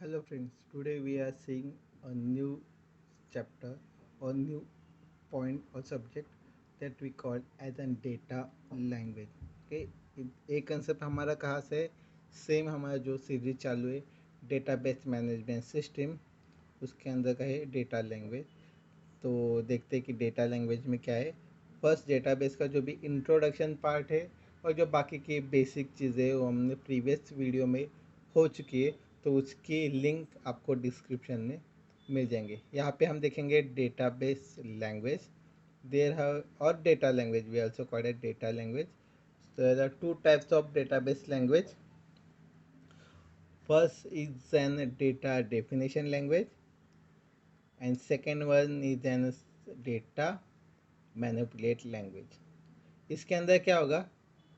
Hello friends, today we are seeing a new chapter or new point or subject that we call as a data language. Okay, एक concept हमारा कहाँ से same हमारा जो series चालू है database management system उसके अंदर का है डेटा लैंग्वेज। तो देखते हैं कि डेटा लैंग्वेज में क्या है। फर्स्ट डेटाबेस का जो भी इंट्रोडक्शन पार्ट है और जो बाकी की बेसिक चीज़ें वो हमने प्रीवियस वीडियो में हो चुकी है, तो उसकी लिंक आपको डिस्क्रिप्शन में मिल जाएंगे। यहाँ पे हम देखेंगे डेटाबेस लैंग्वेज देर हैव और data language we also called it data language. So there are two types of database language. First is an data definition language and second one is an data manipulate language. इसके अंदर क्या होगा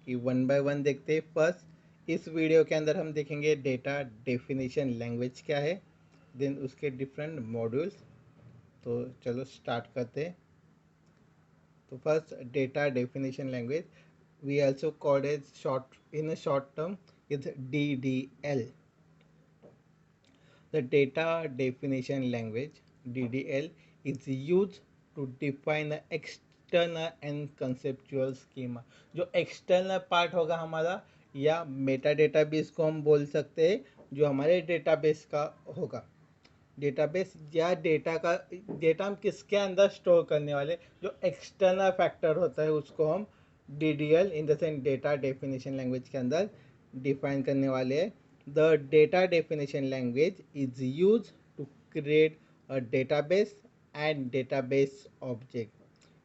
कि one by one देखते हैं। First इस video के अंदर हम देखेंगे डेटा डेफिनेशन लैंग्वेज क्या है, देन उसके डिफरेंट मॉड्यूल्स। तो चलो स्टार्ट करते हैं। तो first data definition language we also called as short in a short term is DDL। The data definition language DDL is used to define an external and conceptual schema। जो external part होगा हमारा या Meta data भी इसको हम बोल सकते हैं, जो हमारे डेटाबेस का होगा। डेटाबेस या डेटा हम किसके अंदर स्टोर करने वाले, जो एक्सटर्नल फैक्टर होता है उसको हम DDL in the sense data definition language के अंदर डिफाइन करने वाले हैं। The data definition language is use to create a database and database object.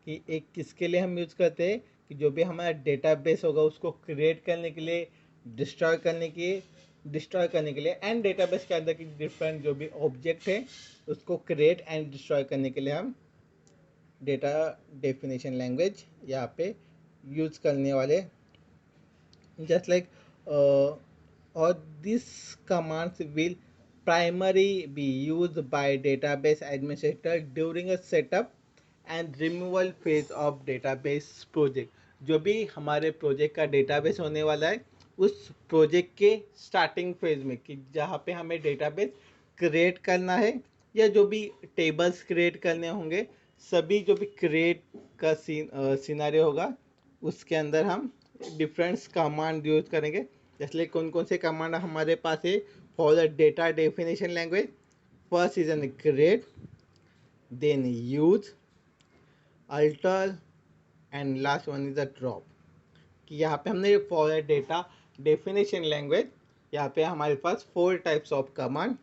कि एक किसके लिए हम यूज़ करते हैं कि जो भी हमारा डेटाबेस होगा उसको क्रिएट करने के लिए, डिस्ट्रॉय करने के लिए एंड डेटाबेस के अंदर की डिफरेंट जो भी ऑब्जेक्ट है उसको क्रिएट एंड डिस्ट्रॉय करने के लिए हम डेटा डेफिनेशन लैंग्वेज यहाँ पे यूज़ करने वाले। just like or these commands will primarily be used by database administrator during a setup and removal phase of database project। जो भी हमारे प्रोजेक्ट का डेटाबेस होने वाला है उस प्रोजेक्ट के स्टार्टिंग फेज में, कि जहाँ पे हमें डेटाबेस क्रिएट करना है या जो भी टेबल्स क्रिएट करने होंगे, सभी जो भी क्रिएट का सीनारियो होगा उसके अंदर हम डिफरेंट कमांड यूज करेंगे। जैसे कौन कौन से कमांड हमारे पास है for the data definition language. First is an create, then use, alter and last one is a drop. कि यहाँ पे हमने for the data definition language यहाँ पे हमारे पास 4 टाइप्स ऑफ कमांड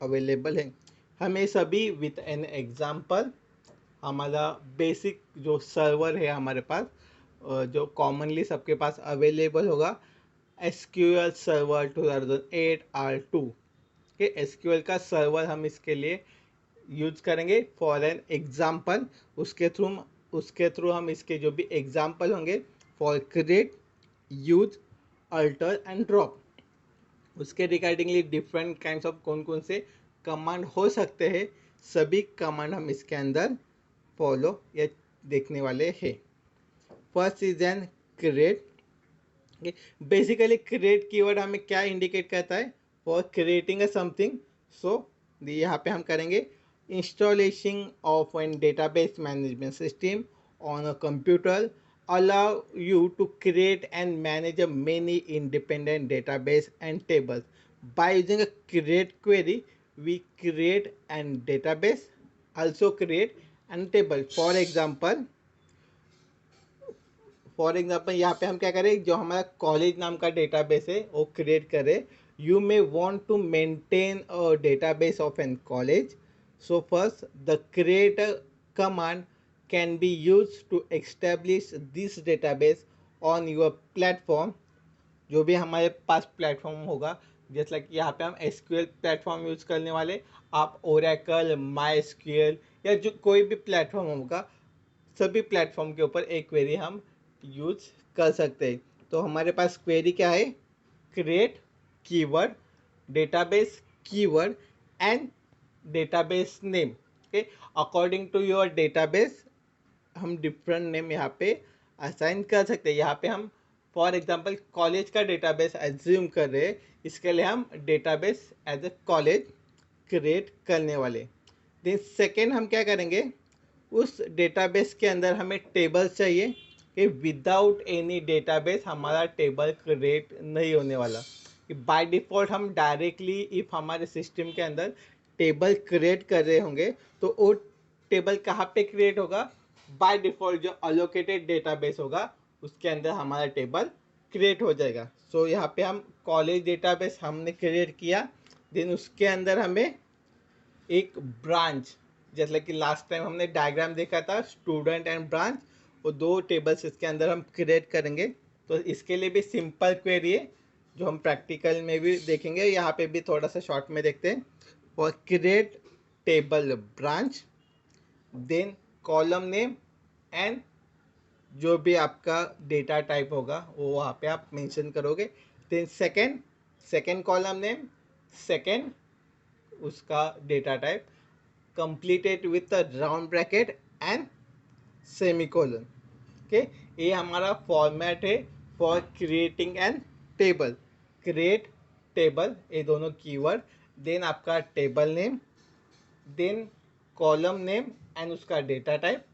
अवेलेबल है। हमें सभी विथ एन एग्जाम्पल हमारा बेसिक जो सर्वर है हमारे पास जो कॉमनली सबके पास अवेलेबल होगा, SQL सर्वर 2008 R2 के SQL का सर्वर हम इसके लिए यूज करेंगे फॉर एन एग्जाम्पल। उसके थ्रू हम इसके जो भी एग्जाम्पल होंगे for create, use, alter and drop, उसके रिगार्डिंगली डिफरेंट काइंड्स ऑफ कौन कौन से कमांड हो सकते हैं, सभी कमांड हम इसके अंदर फॉलो या देखने वाले हैं। First is an create. Basically create keyword हमें क्या इंडिकेट करता है, for creating a something. So यहाँ पे हम करेंगे installation of an database management system on a computer allow you to create and manage a many independent database and tables. By using a create query, we create an database, also create and table। For example यहाँ पे हम क्या करें, जो हमारा college नाम का database है वो क्रिएट करें। You may want to maintain a database of an college, so first the create command can be use to establish this database on your platform. जो भी हमारे पास प्लेटफॉर्म होगा, जैसे लाइक यहाँ पे हम SQL प्लेटफॉर्म यूज करने वाले, आप ओरेकल, माई SQL या जो कोई भी प्लेटफॉर्म होगा, सभी प्लेटफॉर्म के ऊपर एक क्वेरी हम यूज कर सकते हैं। तो हमारे पास क्वेरी क्या है, create keyword, database keyword and database name. Okay, according to your database हम डिफरेंट नेम यहाँ पे असाइन कर सकते हैं। यहाँ पे हम फॉर एग्जांपल कॉलेज का डेटाबेस एज्यूम कर रहे हैं, इसके लिए हम database as a college create करने वाले। देन सेकेंड हम क्या करेंगे, उस डेटाबेस के अंदर हमें टेबल्स चाहिए कि विदाउट एनी डेटाबेस हमारा टेबल क्रिएट नहीं होने वाला। कि बाय डिफ़ॉल्ट हम डायरेक्टली इफ़ हमारे सिस्टम के अंदर टेबल क्रिएट कर रहे होंगे तो वो टेबल कहाँ पे क्रिएट होगा, बाय डिफ़ॉल्ट जो अलोकेटेड डेटाबेस होगा उसके अंदर हमारा टेबल क्रिएट हो जाएगा। सो यहाँ पे हम कॉलेज डेटाबेस हमने क्रिएट किया, देन उसके अंदर हमें एक ब्रांच, जैसे कि लास्ट टाइम हमने डायग्राम देखा था स्टूडेंट एंड ब्रांच, वो दो टेबल्स इसके अंदर हम क्रिएट करेंगे। तो इसके लिए भी सिंपल क्वेरी है जो हम प्रैक्टिकल में भी देखेंगे, यहाँ पे भी थोड़ा सा शॉर्ट में देखते हैं। और create table branch, then column name and जो भी आपका डेटा टाइप होगा वो वहाँ पे आप मेंशन करोगे। Then second column name, second उसका data type, completed with round bracket and semicolon. Okay, ये हमारा फॉर्मेट है for creating an table. Create table, ये दोनों कीवर्ड, देन आपका table name, then column name and उसका डेटा टाइप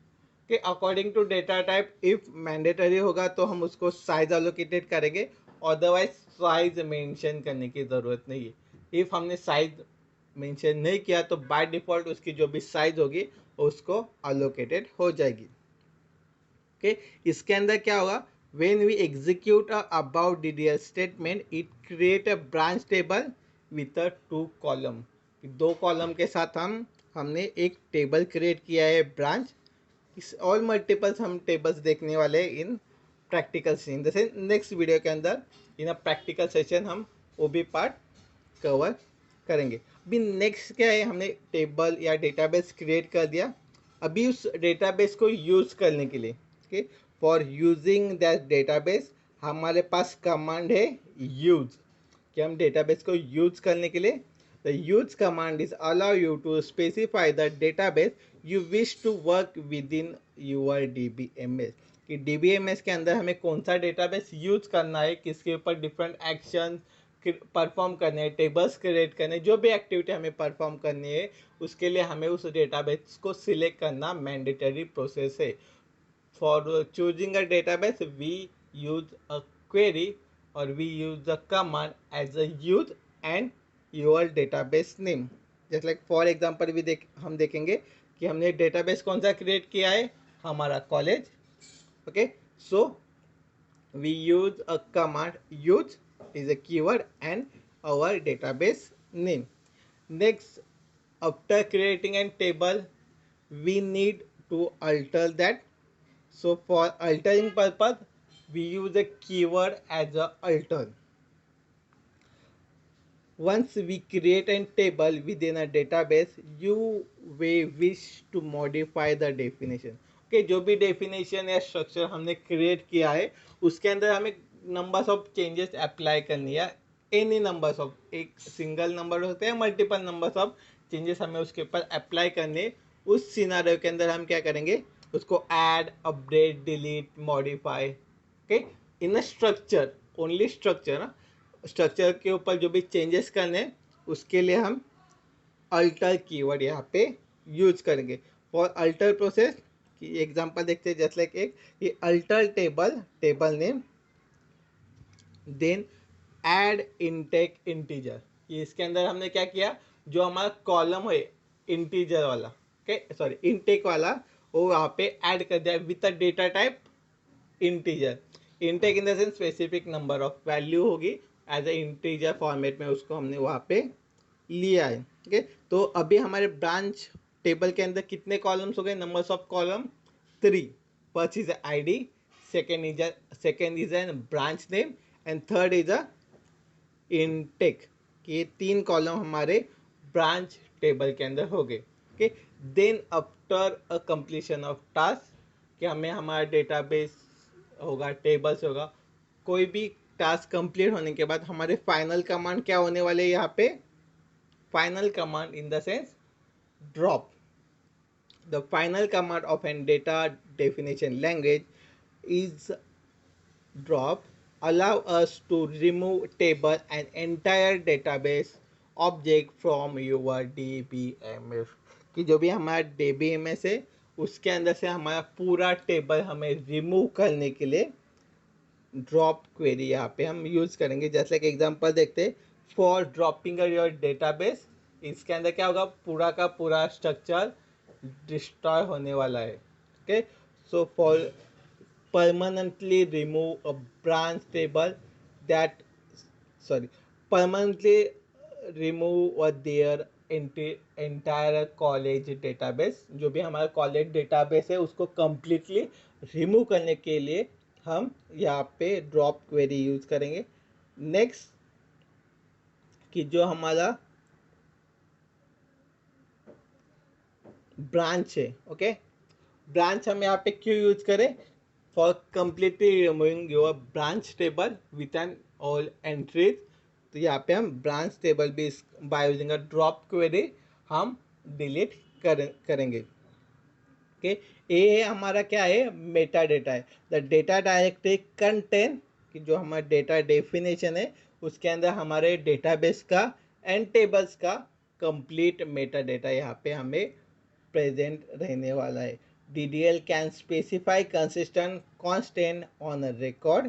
के according to data type. If mandatory होगा तो हम उसको साइज एलोकेटेड करेंगे, अदरवाइज साइज मेंशन करने की ज़रूरत नहीं है। इफ हमने साइज मेंशन नहीं किया तो बाय डिफ़ॉल्ट उसकी जो भी साइज होगी उसको अलोकेटेड हो जाएगी। ओके, इसके अंदर क्या होगा, when we execute about DDL statement it create a branch table with a 2 column. 2 column के साथ हमने एक टेबल क्रिएट किया है ब्रांच। इस और मल्टीपल्स हम टेबल्स देखने वाले हैं इन प्रैक्टिकल सेशन, जैसे नेक्स्ट वीडियो के अंदर इन अ प्रैक्टिकल सेशन हम वो भी पार्ट कवर करेंगे। अभी नेक्स्ट क्या है, हमने टेबल या डेटाबेस क्रिएट कर दिया। अभी उस डेटाबेस को यूज़ करने के लिए, okay, for using that database हमारे पास कमांड है यूज, कि हम डेटाबेस को यूज करने के लिए the use command is allow you to specify the database you wish to work with in your DBMS। कि DBMS के अंदर हमें कौन सा डेटाबेस यूज करना है, किसके ऊपर डिफरेंट एक्शन परफॉर्म करने हैं, टेबल्स क्रिएट करने, जो भी एक्टिविटी हमें परफॉर्म करनी है उसके लिए हमें उस डेटाबेस को सिलेक्ट करना मैंडेटरी प्रोसेस है। For choosing a database we use a query और we use the command as a use and your database name. जैसे लाइक फॉर एग्जांपल भी हम देखेंगे कि हमने डेटाबेस कौन सा क्रिएट किया है, हमारा college. Okay, so we use a command use is a keyword and our database name. Next, after creating a table we need to alter that. So for altering purpose we use a keyword as a alter. Once we create a table within a database, you may wish to modify the definition. Okay, जो भी definition या structure हमने create किया है उसके अंदर हमें numbers of changes apply करनी है। any numbers of, एक single number होते हैं, multiple numbers of changes हमें उसके ऊपर apply करने। उस scenario के अंदर हम क्या करेंगे, उसको add, update, delete, modify, okay, in a structure, only structure ना, स्ट्रक्चर के ऊपर जो भी चेंजेस करने हैं उसके लिए हम अल्टर कीवर्ड यहाँ पे यूज करेंगे। फॉर अल्टर प्रोसेस की एग्जांपल देखते हैं, जैसे लाइक एक ये alter table name, then add intake integer. ये इसके अंदर हमने क्या किया, जो हमारा कॉलम है इंटीजर वाला, ओके सॉरी इनटेक वाला, वो वहाँ पे ऐड कर दिया with a data type integer. Intake in the sense specific number of value होगी एज ए इंटीजर फॉर्मेट में, उसको हमने वहाँ पे लिया है। ओके, तो अभी हमारे ब्रांच टेबल के अंदर कितने कॉलम्स हो गए, numbers of column 3। First is ID, second is an branch name and third is a intake. ये 3 कॉलम हमारे ब्रांच टेबल के अंदर हो गए। Okay, then after a completion of task, कि हमें हमारा डेटाबेस होगा, टेबल्स होगा, कोई भी टास्क कंप्लीट होने के बाद हमारे फाइनल कमांड क्या होने वाले हैं यहाँ पे, final command in the sense drop. The final command of an data definition language is drop allow us to remove table and entire database object from your DBMS। कि जो भी हमारा DBMS है उसके अंदर से हमारा पूरा टेबल हमें रिमूव करने के लिए ड्रॉप क्वेरी यहाँ पे हम यूज़ करेंगे। जैसे कि एग्जांपल देखते, फॉर ड्रॉपिंग योर डेटाबेस, इसके अंदर क्या होगा, पूरा का पूरा स्ट्रक्चर डिस्ट्रॉय होने वाला है। Okay, so for permanently remove a branch table that sorry permanently remove their entire college database। जो भी हमारा कॉलेज डेटाबेस है उसको completely रिमूव करने के लिए हम यहाँ पे ड्रॉप क्वेरी यूज करेंगे। नेक्स्ट, कि जो हमारा ब्रांच है, ओके, ब्रांच हम यहाँ पे क्यों यूज करें, for completely removing your branch table with an all entries। तो यहाँ पे हम ब्रांच टेबल भी by using a drop query हम डिलीट करेंगे। ओके, ये हमारा क्या है, मेटा डेटा है। द डेटा डायरेक्टरी कंटेन, कि जो हमारा डेटा डेफिनेशन है उसके अंदर हमारे डेटाबेस का एंड टेबल्स का कंप्लीट मेटा डेटा यहाँ पे हमें प्रेजेंट रहने वाला है। DDL can specify consistent constant on a record,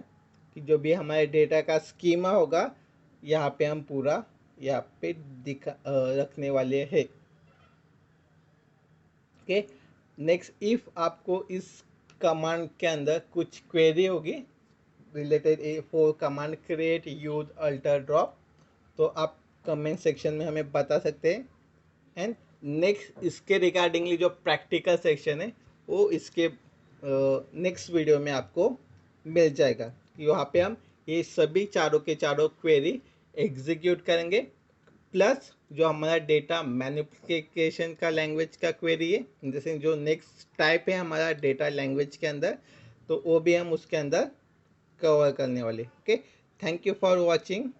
कि जो भी हमारे डेटा का स्कीमा होगा यहाँ पे हम पूरा यहाँ पे रखने वाले हैं। ओके, नेक्स्ट, इफ आपको इस कमांड के अंदर कुछ क्वेरी होगी related for command create use alter drop, तो आप कमेंट सेक्शन में हमें बता सकते हैं। एंड नेक्स्ट, इसके रिगार्डिंगली जो प्रैक्टिकल सेक्शन है वो इसके नेक्स्ट वीडियो में आपको मिल जाएगा। यहाँ पे हम ये सभी चारों के चारों क्वेरी एग्जीक्यूट करेंगे, प्लस जो हमारा डेटा मैनिपुलेशन का लैंग्वेज का क्वेरी है, जैसे जो नेक्स्ट टाइप है हमारा डेटा लैंग्वेज के अंदर, तो वो भी हम उसके अंदर कवर करने वाले। Okay, thank you for watching.